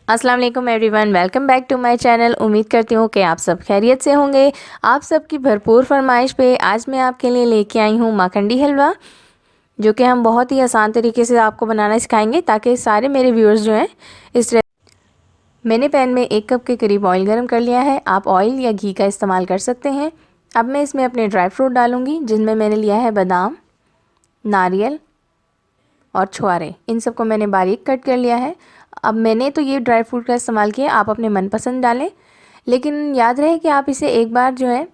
अस्सलाम वालेकुम everyone, welcome back to my channel. उम्मीद करती हूँ कि आप सब खैरियत से होंगे। आप सबकी भरपूर फरमाइश पे आज मैं आपके लिए लेके आई हूँ माखंडी हलवा, जो कि हम बहुत ही आसान तरीके से आपको बनाना सिखाएंगे ताकि सारे मेरे व्यूअर्स जो हैं इस मैंने पैन में 1 कप के करीब ऑयल गर्म कर लिया है। आप ऑयल या घी का इस्तेमाल कर सकते हैं। अब मैं इसमें अपने ड्राई फ्रूट डालूँगी, जिनमें मैंने लिया है बादाम, नारियल और छुआरे। इन सबको मैंने बारीक कट कर लिया है। अब मैंने तो ये ड्राई फ्रूट का इस्तेमाल किया, आप अपने मनपसंद डालें, लेकिन याद रहे कि आप इसे एक बार जो है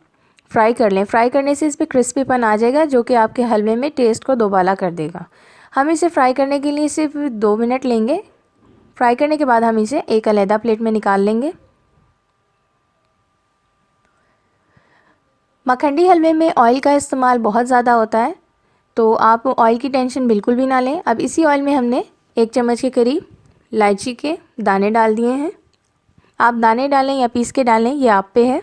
फ्राई कर लें। फ्राई करने से इस पर क्रिस्पीपन आ जाएगा, जो कि आपके हलवे में टेस्ट को दोबाला कर देगा। हम इसे फ्राई करने के लिए सिर्फ 2 मिनट लेंगे। फ्राई करने के बाद हम इसे एक अलहदा प्लेट में निकाल लेंगे। मखंडी हलवे में ऑयल का इस्तेमाल बहुत ज़्यादा होता है, तो आप ऑयल की टेंशन बिल्कुल भी ना लें। अब इसी ऑयल में हमने 1 चम्मच के करीब इलायची के दाने डाल दिए हैं। आप दाने डालें या पीस के डालें, ये आप पे है।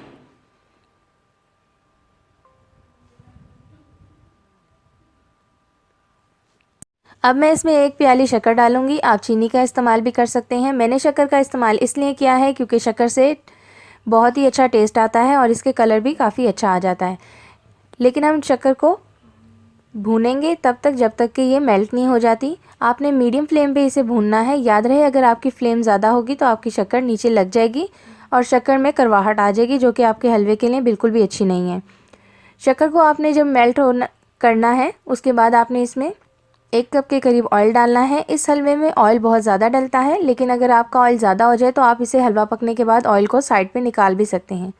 अब मैं इसमें 1 प्याली शक्कर डालूंगी। आप चीनी का इस्तेमाल भी कर सकते हैं। मैंने शक्कर का इस्तेमाल इसलिए किया है क्योंकि शक्कर से बहुत ही अच्छा टेस्ट आता है और इसके कलर भी काफ़ी अच्छा आ जाता है। लेकिन हम शक्कर को भूनेंगे तब तक जब तक कि ये मेल्ट नहीं हो जाती। आपने मीडियम फ्लेम पे इसे भूनना है। याद रहे, अगर आपकी फ्लेम ज़्यादा होगी तो आपकी शक्कर नीचे लग जाएगी और शक्कर में करवाहट आ जाएगी, जो कि आपके हलवे के लिए बिल्कुल भी अच्छी नहीं है। शक्कर को आपने जब मेल्ट होना करना है, उसके बाद आपने इसमें 1 कप के करीब ऑयल डालना है। इस हलवे में ऑयल बहुत ज़्यादा डलता है, लेकिन अगर आपका ऑयल ज़्यादा हो जाए तो आप इसे हलवा पकने के बाद ऑयल को साइड पर निकाल भी सकते हैं।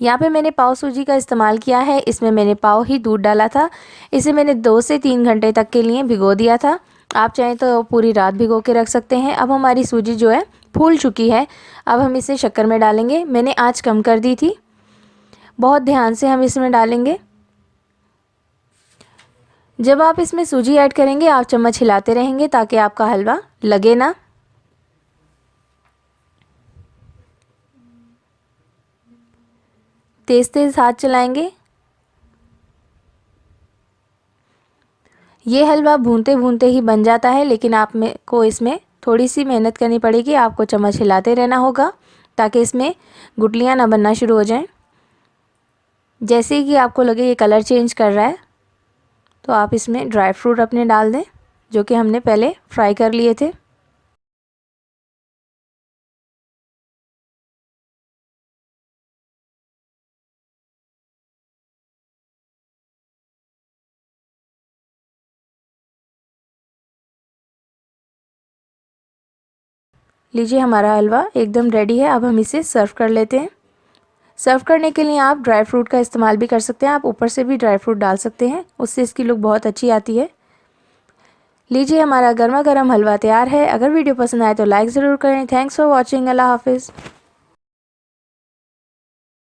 यहाँ पे मैंने पाव सूजी का इस्तेमाल किया है। इसमें मैंने पाव ही दूध डाला था। इसे मैंने 2 से 3 घंटे तक के लिए भिगो दिया था। आप चाहें तो पूरी रात भिगो के रख सकते हैं। अब हमारी सूजी जो है फूल चुकी है। अब हम इसे शक्कर में डालेंगे। मैंने आंच कम कर दी थी। बहुत ध्यान से हम इसमें डालेंगे। जब आप इसमें सूजी ऐड करेंगे, आप चम्मच हिलाते रहेंगे ताकि आपका हलवा लगे ना। तेज़ तेज़ हाथ चलाएंगे। ये हलवा भूनते भूनते ही बन जाता है, लेकिन आप में को इसमें थोड़ी सी मेहनत करनी पड़ेगी। आपको चम्मच हिलाते रहना होगा ताकि इसमें गुठलियाँ ना बनना शुरू हो जाएं। जैसे ही कि आपको लगे ये कलर चेंज कर रहा है, तो आप इसमें ड्राई फ्रूट अपने डाल दें, जो कि हमने पहले फ्राई कर लिए थे। लीजिए, हमारा हलवा एकदम रेडी है। अब हम इसे सर्व कर लेते हैं। सर्व करने के लिए आप ड्राई फ्रूट का इस्तेमाल भी कर सकते हैं। आप ऊपर से भी ड्राई फ्रूट डाल सकते हैं, उससे इसकी लुक बहुत अच्छी आती है। लीजिए, हमारा गर्मा गर्म हलवा तैयार है। अगर वीडियो पसंद आए तो लाइक ज़रूर करें। Thanks for watching. अल्लाह हाफिज़।